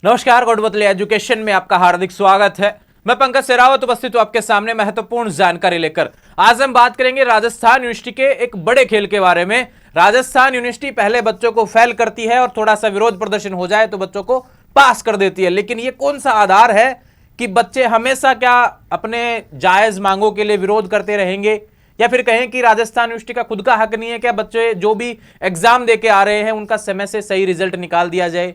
नमस्कार, गौडबतली एजुकेशन में आपका हार्दिक स्वागत है। मैं पंकज सेरावत उपस्थित हूं आपके सामने महत्वपूर्ण जानकारी लेकर। आज हम बात करेंगे राजस्थान यूनिवर्सिटी के एक बड़े खेल के बारे में। राजस्थान यूनिवर्सिटी पहले बच्चों को फेल करती है और थोड़ा सा विरोध प्रदर्शन हो जाए तो बच्चों को पास कर देती है, लेकिन ये कौन सा आधार है कि बच्चे हमेशा क्या अपने जायज मांगों के लिए विरोध करते रहेंगे, या फिर कहें कि राजस्थान यूनिवर्सिटी का खुद का हक नहीं है क्या बच्चे जो भी एग्जाम देके आ रहे हैं उनका समय से सही रिजल्ट निकाल दिया जाए।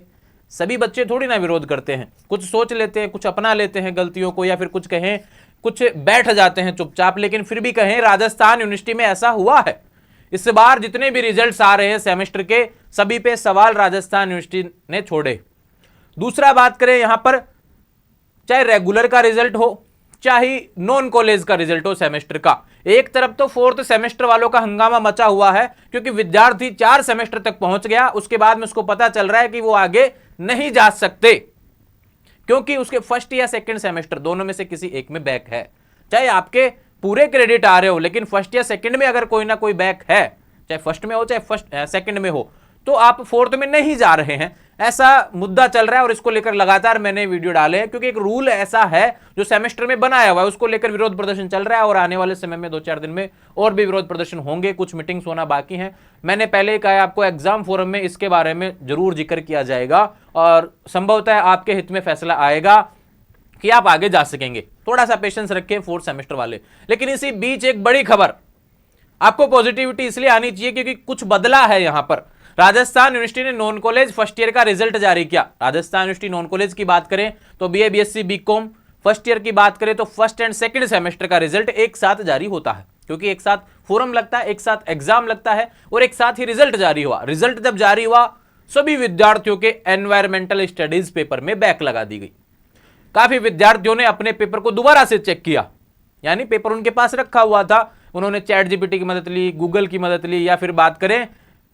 सभी बच्चे थोड़ी ना विरोध करते हैं, कुछ सोच लेते हैं, कुछ अपना लेते हैं गलतियों को, या फिर कुछ कहें कुछ बैठ जाते हैं चुपचाप। लेकिन फिर भी कहें राजस्थान यूनिवर्सिटी में ऐसा हुआ है। इस बार जितने भी रिजल्ट्स आ रहे हैं सेमेस्टर के, सभी पे सवाल राजस्थान यूनिवर्सिटी ने छोड़े। दूसरा बात करें यहां पर, चाहे रेगुलर का रिजल्ट हो चाहे नॉन कॉलेज का रिजल्ट हो सेमेस्टर का, एक तरफ तो फोर्थ सेमेस्टर वालों का हंगामा मचा हुआ है क्योंकि विद्यार्थी 4 सेमेस्टर तक पहुंच गया, उसके बाद में उसको पता चल रहा है कि वो आगे नहीं जा सकते क्योंकि उसके फर्स्ट या सेकंड सेमेस्टर दोनों में से किसी एक में बैक है। चाहे आपके पूरे क्रेडिट आ रहे हो, लेकिन फर्स्ट या सेकंड में अगर कोई ना कोई बैक है, चाहे फर्स्ट में हो चाहे सेकंड में हो, तो आप फोर्थ में नहीं जा रहे हैं। ऐसा मुद्दा चल रहा है और इसको लेकर लगातार मैंने वीडियो डाले हैं क्योंकि एक रूल ऐसा है जो सेमेस्टर में बनाया हुआ है, उसको लेकर विरोध प्रदर्शन चल रहा है और आने वाले समय में 2-4 दिन में और भी विरोध प्रदर्शन होंगे। कुछ मीटिंग्स होना बाकी हैं। मैंने पहले ही कहा है आपको, एग्जाम फोरम में इसके बारे में जरूर जिक्र किया जाएगा और संभवतः आपके हित में फैसला आएगा कि आप आगे जा सकेंगे। थोड़ा सा पेशेंस रखें फोर्थ सेमेस्टर वाले। लेकिन इसी बीच एक बड़ी खबर, आपको पॉजिटिविटी इसलिए आनी चाहिए क्योंकि कुछ बदला है यहां पर। राजस्थान यूनिवर्सिटी ने नॉन कॉलेज फर्स्ट ईयर का रिजल्ट जारी किया। राजस्थान यूनिवर्सिटी नॉन कॉलेज की बात करें तो BA, BSc, BCom, first year की बात करें तो फर्स्ट एंड सेकंड सेमेस्टर का रिजल्ट एक साथ जारी होता है क्योंकि एक साथ फोरम लगता है, एक साथ एग्जाम लगता है और एक साथ ही रिजल्ट जारी हुआ। रिजल्ट जब जारी हुआ, सभी विद्यार्थियों के एनवायरमेंटल स्टडीज पेपर में बैक लगा दी गई। काफी विद्यार्थियों ने अपने पेपर को दोबारा से चेक किया, यानी पेपर उनके पास रखा हुआ था, उन्होंने चैट जीपीटी की मदद ली, गूगल की मदद ली, या फिर बात करें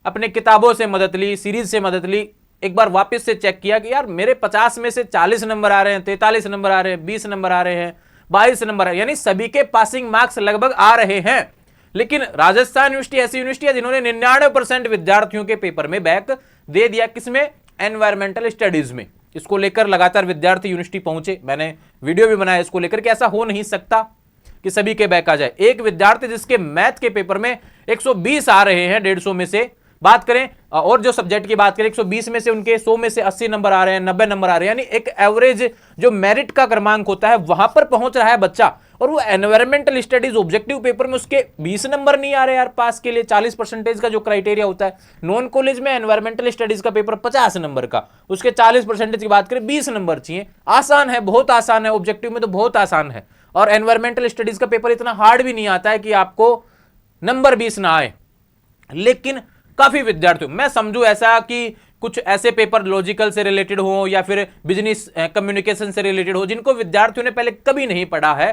अपने किताबों से मदद ली, सीरीज से मदद ली। एक बार वापस से चेक किया कि यार मेरे 50 में से 40 नंबर आ रहे हैं, 43 नंबर आ रहे हैं, 20 नंबर आ रहे हैं, 22 नंबर आ रहे हैं, यानी सभी के पासिंग मार्क्स लगभग आ रहे हैं। लेकिन राजस्थान यूनिवर्सिटी ऐसी यूनिवर्सिटी है जिन्होंने 99% विद्यार्थियों के पेपर में बैक दे दिया। किसमें? एनवायरमेंटल स्टडीज में। इसको लेकर लगातार विद्यार्थी यूनिवर्सिटी पहुंचे, मैंने वीडियो भी बनाया इसको लेकर कि ऐसा हो नहीं सकता कि सभी के बैक आ जाए। एक विद्यार्थी जिसके मैथ के पेपर में 120 आ रहे हैं 150 में से, बात करें और जो सब्जेक्ट की बात करें 120 में से उनके 100 में से 80 नंबर आ रहे हैं, 90 नंबर आ रहे हैं, यानी एक एवरेज जो मेरिट का क्रमांक होता है वहां पर पहुंच रहा है बच्चा। और वो एनवायरमेंटल स्टडीज ऑब्जेक्टिव पेपर में उसके 20 नंबर नहीं आ रहे यार पास के लिए। 40% का जो क्राइटेरिया होता है, नॉन कॉलेज में एनवायरमेंटल स्टडीज का पेपर 50 नंबर का, उसके 40% की बात करें 20 नंबर चाहिए। आसान है, बहुत आसान है, ऑब्जेक्टिव में तो बहुत आसान है। और एनवायरमेंटल स्टडीज का पेपर इतना हार्ड भी नहीं आता है कि आपको नंबर 20 ना आए। लेकिन काफी विद्यार्थियों, मैं समझू ऐसा कि कुछ ऐसे पेपर लॉजिकल से रिलेटेड हो या फिर बिजनेस कम्युनिकेशन से रिलेटेड हो जिनको विद्यार्थियों ने पहले कभी नहीं पढ़ा है,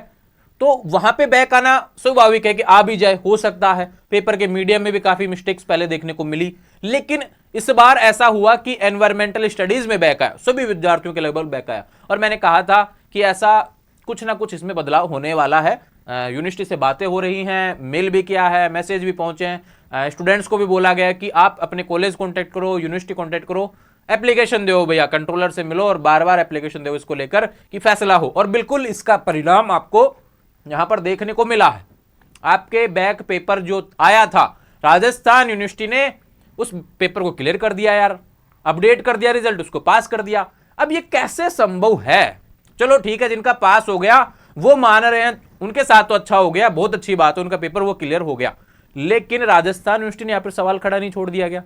तो वहां पे बैक आना स्वाभाविक है कि आ भी जाए, हो सकता है। पेपर के मीडियम में भी काफी मिस्टेक्स पहले देखने को मिली, लेकिन इस बार ऐसा हुआ कि एनवायरमेंटल स्टडीज में बैक आया, सभी विद्यार्थियों के लगभग बैक आया। और मैंने कहा था कि ऐसा कुछ ना कुछ इसमें बदलाव होने वाला है। यूनिवर्सिटी से बातें हो रही हैं, मेल भी किया है, मैसेज भी पहुंचे हैं, स्टूडेंट्स को भी बोला गया कि आप अपने कॉलेज कॉन्टेक्ट करो, यूनिवर्सिटी कॉन्टेक्ट करो, एप्लीकेशन दो भैया, कंट्रोलर से मिलो और बार बार एप्लीकेशन दो इसको लेकर कि फैसला हो। और बिल्कुल इसका परिणाम आपको यहां पर देखने को मिला है। आपके बैक पेपर जो आया था, राजस्थान यूनिवर्सिटी ने उस पेपर को क्लियर कर दिया यार, अपडेट कर दिया रिजल्ट, उसको पास कर दिया। अब ये कैसे संभव है? चलो ठीक है, जिनका पास हो गया वो मान रहे हैं, उनके साथ तो अच्छा हो गया, बहुत अच्छी बात है, उनका पेपर वो क्लियर हो गया। लेकिन राजस्थान यूनिवर्सिटी ने यहां पर सवाल खड़ा नहीं छोड़ दिया गया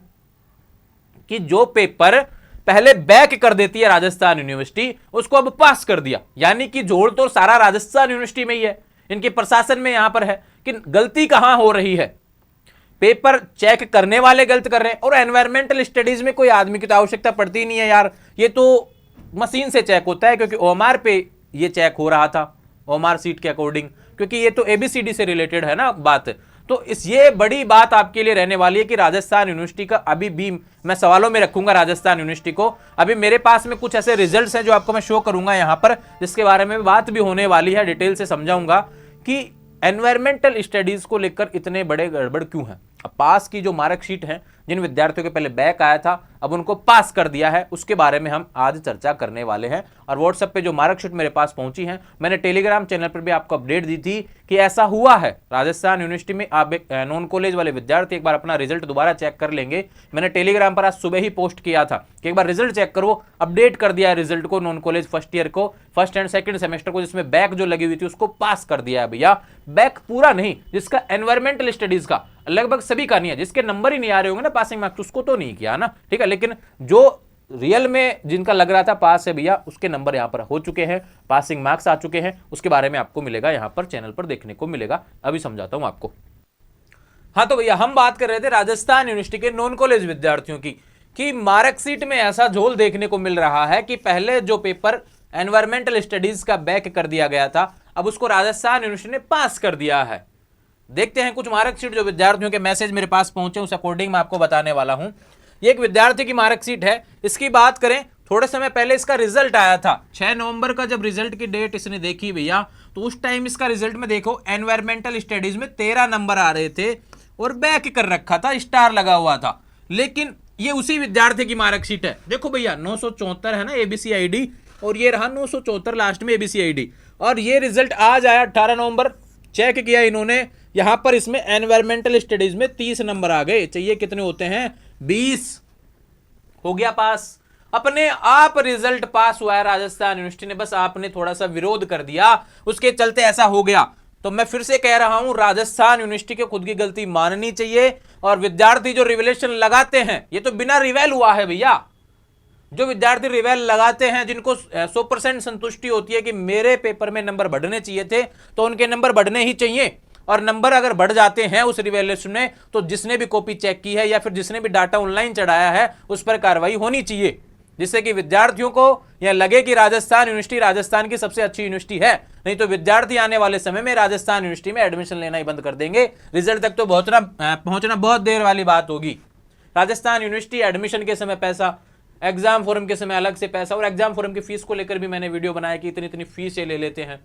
कि जो पेपर पहले बैक कर देती है राजस्थान यूनिवर्सिटी, उसको अब पास कर दिया। यानी कि जोड़ तो सारा राजस्थान यूनिवर्सिटी में ही है, इनके प्रशासन में यहां पर है कि गलती कहां हो रही है। पेपर चेक करने वाले गलत कर रहे हैं। और एनवायरमेंटल स्टडीज में कोई आदमी की तो आवश्यकता पड़ती नहीं है यार, ये तो मशीन से चेक होता है क्योंकि ओएमआर पे ये चेक हो रहा था, ओएमआर सीट के अकॉर्डिंग, क्योंकि ये तो एबीसीडी से रिलेटेड है ना बात। तो ये बड़ी बात आपके लिए रहने वाली है कि राजस्थान यूनिवर्सिटी का अभी भी मैं सवालों में रखूंगा राजस्थान यूनिवर्सिटी को। अभी मेरे पास में कुछ ऐसे रिजल्ट्स हैं जो आपको मैं शो करूंगा यहां पर, जिसके बारे में बात भी होने वाली है, डिटेल से समझाऊंगा कि एनवायरमेंटल स्टडीज को लेकर इतने बड़े गड़बड़ क्यों है। अब पास की जो मार्कशीट है जिन विद्यार्थियों के पहले बैक आया था अब उनको पास कर दिया है, उसके बारे में हम आज चर्चा करने वाले हैं। और व्हाट्सएप पे जो मार्कशीट मेरे पास पहुंची है, मैंने टेलीग्राम चैनल पर भी आपको अपडेट दी थी कि ऐसा हुआ है राजस्थान यूनिवर्सिटी में। आप एक नॉन कॉलेज वाले विद्यार्थी एक बार अपना रिजल्ट दोबारा चेक कर लेंगे। मैंने टेलीग्राम पर आज सुबह ही पोस्ट किया था कि एक बार रिजल्ट चेक करो, अपडेट कर दिया है रिजल्ट को, नॉन कॉलेज फर्स्ट ईयर को, फर्स्ट एंड सेकंड सेमेस्टर को, जिसमें बैक जो लगी हुई थी उसको पास कर दिया है भैया। बैक पूरा नहीं, जिसका एनवायरमेंटल स्टडीज का लगभग सभी का नहीं है, जिसके नंबर ही नहीं आ रहे होंगे ना पासिंग मार्क्स, उसको तो नहीं किया ना, ठीक है। लेकिन जो रियल में जिनका लग रहा था पास है भैया, उसके नंबर यहां पर हो चुके हैं, पासिंग मार्क्स आ चुके हैं, उसके बारे में आपको मिलेगा यहां पर चैनल पर देखने को मिलेगा। अभी समझाता हूं आपको। हाँ तो भैया हम बात कर रहे थे राजस्थान यूनिवर्सिटी के नॉन कॉलेज विद्यार्थियों की कि मार्कशीट में ऐसा झोल देखने को मिल रहा है कि पहले जो पेपर एनवायरमेंटल स्टडीज का बैक कर दिया गया था, अब उसको राजस्थान यूनिवर्सिटी ने पास कर दिया है। देखते हैं कुछ मार्कशीट जो विद्यार्थियों के मैसेज मेरे पास पहुंचे, उस अकॉर्डिंग मैं आपको बताने वाला हूं। ये एक विद्यार्थी की मार्कशीट है, इसकी बात करें थोड़े समय पहले इसका रिजल्ट आया था 6 नवंबर का। जब रिजल्ट की डेट इसने देखी भैया तो उस टाइम इसका रिजल्ट में देखो एनवायरमेंटल स्टडीज में 13 नंबर आ रहे थे और बैक कर रखा था, स्टार लगा हुआ था। लेकिन ये उसी विद्यार्थी की मार्कशीट है, देखो भैया 974 है ना एबीसी आईडी, और ये रहा 974 लास्ट में एबीसी आईडी। और ये रिजल्ट आज आया 18 नवंबर, चेक किया इन्होंने, यहां पर इसमें एनवायरमेंटल स्टडीज में 30 नंबर आ गए। चाहिए कितने होते हैं, 20। हो गया पास, अपने आप रिजल्ट पास हुआ है राजस्थान यूनिवर्सिटी ने, बस आपने थोड़ा सा विरोध कर दिया, उसके चलते ऐसा हो गया। तो मैं फिर से कह रहा हूं, राजस्थान यूनिवर्सिटी को खुद की गलती माननी चाहिए। और विद्यार्थी जो रिवेलेशन लगाते हैं, ये तो बिना रिवेल हुआ है भैया। जो विद्यार्थी रिवेल लगाते हैं, जिनको 100% संतुष्टि होती है कि मेरे पेपर में नंबर बढ़ने चाहिए थे, तो उनके नंबर बढ़ने ही चाहिए। और नंबर अगर बढ़ जाते हैं उस रिवेल्यूशन में, तो जिसने भी कॉपी चेक की है या फिर जिसने भी डाटा ऑनलाइन चढ़ाया है उस पर कार्रवाई होनी चाहिए, जिससे कि विद्यार्थियों को यह लगे कि राजस्थान यूनिवर्सिटी राजस्थान की सबसे अच्छी यूनिवर्सिटी है। नहीं तो विद्यार्थी आने वाले समय में राजस्थान यूनिवर्सिटी में एडमिशन लेना ही बंद कर देंगे। रिजल्ट तक तो पहुंचना बहुत देर वाली बात होगी। राजस्थान यूनिवर्सिटी एडमिशन के समय पैसा, एग्जाम फॉर्म के समय अलग से पैसा, और एग्जाम फॉर्म की फीस को लेकर भी मैंने वीडियो बनाया कि इतनी इतनी फीस ये ले लेते हैं।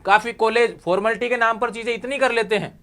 काफी कॉलेज फॉर्मेलिटी के नाम पर चीजें इतनी कर लेते हैं।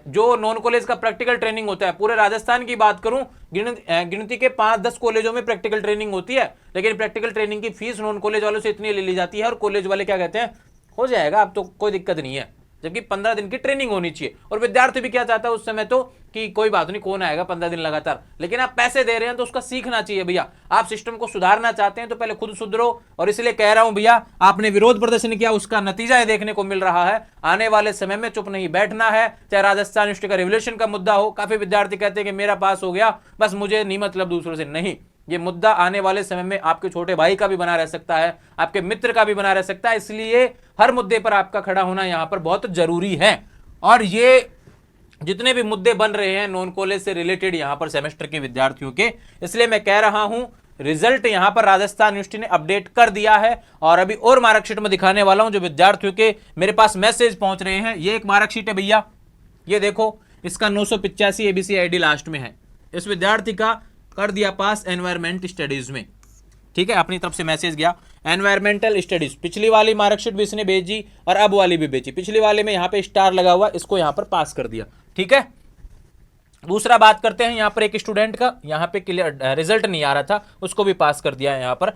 जो नॉन कॉलेज का प्रैक्टिकल ट्रेनिंग होता है, पूरे राजस्थान की बात करूं, गिनती के 5-10 कॉलेजों में प्रैक्टिकल ट्रेनिंग होती है, लेकिन प्रैक्टिकल ट्रेनिंग की फीस नॉन कॉलेज वालों से इतनी ले ली जाती है, और कॉलेज वाले क्या कहते हैं, हो जाएगा अब तो कोई दिक्कत नहीं है, जबकि 15 दिन की ट्रेनिंग होनी चाहिए। और विद्यार्थी भी क्या चाहता है उस समय तो कि कोई बात नहीं, कौन आएगा 15 दिन लगातार, लेकिन आप पैसे दे रहे हैं तो उसका सीखना चाहिए भैया। आप सिस्टम को सुधारना चाहते हैं तो पहले खुद सुधरो। और इसलिए कह रहा हूं भैया, आपने विरोध प्रदर्शन किया, उसका नतीजा ये देखने को मिल रहा है। आने वाले समय में चुप नहीं बैठना है, चाहे राजस्थान यूनिवर्सिटी का रिवोल्यूशन का मुद्दा हो। काफी विद्यार्थी कहते हैं कि मेरा पास हो गया, बस मुझे नहीं मतलब दूसरों से, नहीं। ये मुद्दा आने वाले समय में आपके छोटे भाई का भी बना रह सकता है, आपके मित्र का भी बना रह सकता है, इसलिए हर मुद्दे पर आपका खड़ा होना यहां पर बहुत जरूरी है। और ये जितने भी मुद्दे बन रहे हैं नॉन कॉलेज से रिलेटेड यहां पर सेमेस्टर के विद्यार्थियों के, इसलिए मैं कह रहा हूं रिजल्ट यहां पर राजस्थान यूनिवर्सिटी ने अपडेट कर दिया है। और अभी और मार्कशीट में दिखाने वाला हूं जो विद्यार्थियों के मेरे पास मैसेज पहुंच रहे हैं। ये एक मार्कशीट है भैया, ये देखो, इसका 985 एबीसी आईडी लास्ट में है। इस विद्यार्थी का कर दिया पास एनवायरमेंट स्टडीज में, ठीक है, अपनी तरफ से मैसेज गया एनवायरमेंटल स्टडीज। पिछली वाली मार्कशीट भी इसने भेजी और अब वाली भी भेजी। पिछली वाले में यहां पे स्टार लगा हुआ, इसको यहां पर पास कर दिया, ठीक है। दूसरा बात करते हैं यहां पर एक स्टूडेंट का, यहां पे क्लियर रिजल्ट नहीं आ रहा था, उसको भी पास कर दिया है यहां पर।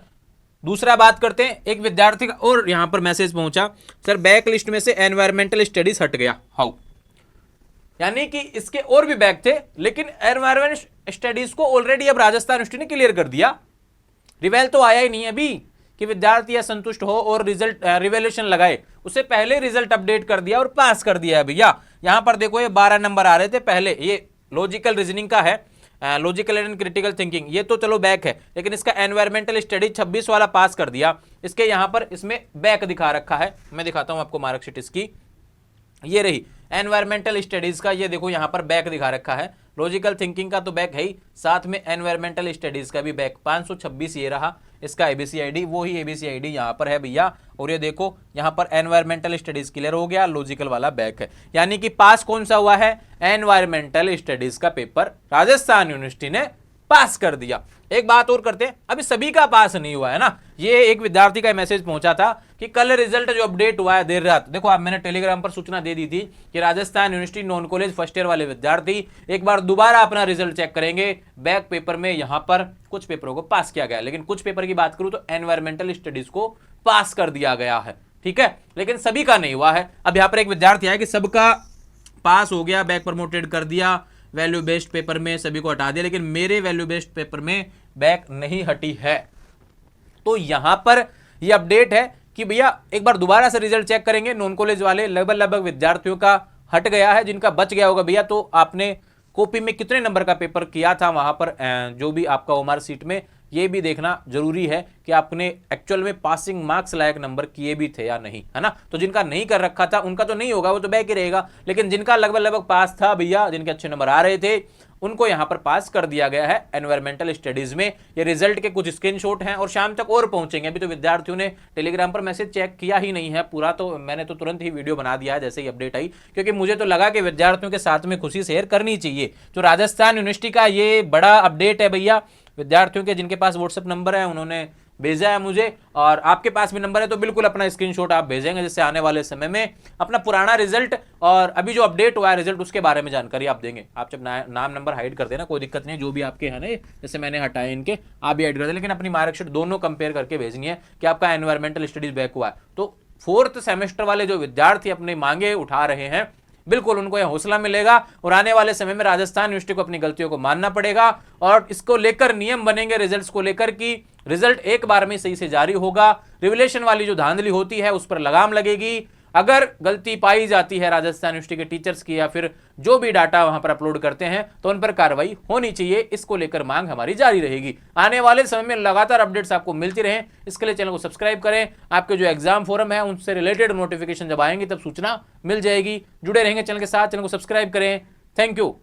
दूसरा बात करते हैं एक विद्यार्थी का, और यहां पर मैसेज पहुंचा, सर बैक लिस्ट में से एनवायरमेंटल स्टडीज हट गया, हाउ। यानी कि इसके और भी बैक थे, लेकिन एनवायरमेंट स्टडीज को ऑलरेडी अब राजस्थान यूनिवर्सिटी ने क्लियर कर दिया। रिवेल तो आया ही नहीं अभी कि विद्यार्थी संतुष्ट हो और रिजल्ट रिवेल्यूशन लगाए, उससे पहले रिजल्ट अपडेट कर दिया और पास कर दिया है भैया। यहां पर देखो ये 12 नंबर आ रहे थे पहले, ये लॉजिकल रीजनिंग का है, लॉजिकल एंड क्रिटिकल थिंकिंग, ये तो चलो बैक है, लेकिन इसका एनवायरमेंटल स्टडी 26 वाला पास कर दिया। इसके यहां पर इसमें बैक दिखा रखा है, मैं दिखाता हूं आपको मार्कशीट इसकी, ये रही एनवायरमेंटल स्टडीज का, ये देखो यहां पर बैक दिखा रखा है। लॉजिकल थिंकिंग का तो बैक है ही, साथ में एनवायरमेंटल स्टडीज का भी बैक 526 ये रहा इसका एबीसी आईडी, वो ही एबीसी आईडी यहां पर है भैया। और ये देखो यहां पर एनवायरमेंटल स्टडीज क्लियर हो गया, लॉजिकल वाला बैक है। यानी कि पास कौन सा हुआ है, एनवायरमेंटल स्टडीज का पेपर राजस्थान यूनिवर्सिटी ने पास कर दिया। एक बात और करते हैं, अभी सभी का पास नहीं हुआ है ना। ये एक विद्यार्थी का मैसेज पहुंचा था कि कल रिजल्ट जो अपडेट हुआ है देर रात, देखो आप मैंने टेलीग्राम पर सूचना दे दी थी कि Rajasthan university non college first year वाले विद्यार्थी एक बार दोबारा अपना रिजल्ट चेक करेंगे। बैक पेपर में यहां पर कुछ पेपरों को पास किया गया, लेकिन कुछ पेपर की बात करूं तो एनवायरमेंटल स्टडीज को पास कर दिया गया है, ठीक है, लेकिन सभी का नहीं हुआ है। अब यहां पर एक विद्यार्थी है कि सबका पास हो गया, बैक प्रमोटेड कर दिया, वैल्यू बेस्ड पेपर में सभी को हटा दिया, लेकिन मेरे वैल्यू बेस्ड पेपर में बैक नहीं हटी है। तो यहां पर यह अपडेट है कि भैया एक बार दोबारा से रिजल्ट चेक करेंगे। नॉन कॉलेज वाले लगभग विद्यार्थियों का हट गया है, जिनका बच गया होगा भैया तो आपने कॉपी में कितने नंबर का पेपर किया था वहां पर जो भी आपका ओमार सीट में, ये भी देखना जरूरी है कि आपने एक्चुअल में पासिंग मार्क्स लायक नंबर किए भी थे या नहीं, है ना। तो जिनका नहीं कर रखा था उनका तो नहीं होगा, वो तो बैक ही रहेगा, लेकिन जिनका लगभग पास था भैया, जिनके अच्छे नंबर आ रहे थे, उनको यहां पर पास कर दिया गया है एनवायरमेंटल स्टडीज में। ये रिजल्ट के कुछ स्क्रीनशॉट हैं और शाम तक और पहुंचेंगे। अभी तो विद्यार्थियों ने टेलीग्राम पर मैसेज चेक किया ही नहीं है पूरा, तो मैंने तो तुरंत ही वीडियो बना दिया है जैसे ही अपडेट आई, क्योंकि मुझे तो लगा कि विद्यार्थियों के साथ में खुशी शेयर करनी चाहिए। तो राजस्थान यूनिवर्सिटी का ये बड़ा अपडेट है भैया, विद्यार्थियों के जिनके पास व्हाट्सएप नंबर है उन्होंने भेजा है मुझे, और आपके पास भी नंबर है तो बिल्कुल अपना स्क्रीनशॉट आप भेजेंगे, जिससे आने वाले समय में अपना पुराना रिजल्ट और अभी जो अपडेट हुआ है रिजल्ट उसके बारे में जानकारी आप देंगे। आप जब नाम नंबर हाइड कर देना कोई दिक्कत नहीं, जो भी आपके हैं ना, जैसे मैंने हटाए इनके, आप भी हाइड कर दें, लेकिन अपनी मार्कशीट दोनों कंपेयर करके भेजनी है कि आपका एनवायरमेंटल स्टडीज बैक हुआ है। तो 4th सेमेस्टर वाले जो विद्यार्थी अपनी मांगे उठा रहे हैं, बिल्कुल उनको यह हौसला मिलेगा और आने वाले समय में राजस्थान यूनिवर्सिटी को अपनी गलतियों को मानना पड़ेगा और इसको लेकर नियम बनेंगे रिजल्ट्स को लेकर कि रिजल्ट एक बार में सही से जारी होगा। रिवलेशन वाली जो धांधली होती है उस पर लगाम लगेगी। अगर गलती पाई जाती है राजस्थान यूनिवर्सिटी के टीचर्स की या फिर जो भी डाटा वहां पर अपलोड करते हैं तो उन पर कार्रवाई होनी चाहिए। इसको लेकर मांग हमारी जारी रहेगी। आने वाले समय में लगातार अपडेट्स आपको मिलती रहें, इसके लिए चैनल को सब्सक्राइब करें। आपके जो एग्जाम फोरम है उनसे रिलेटेड नोटिफिकेशन जब आएंगे तब सूचना मिल जाएगी। जुड़े रहेंगे चैनल के साथ, चैनल को सब्सक्राइब करें। Thank you.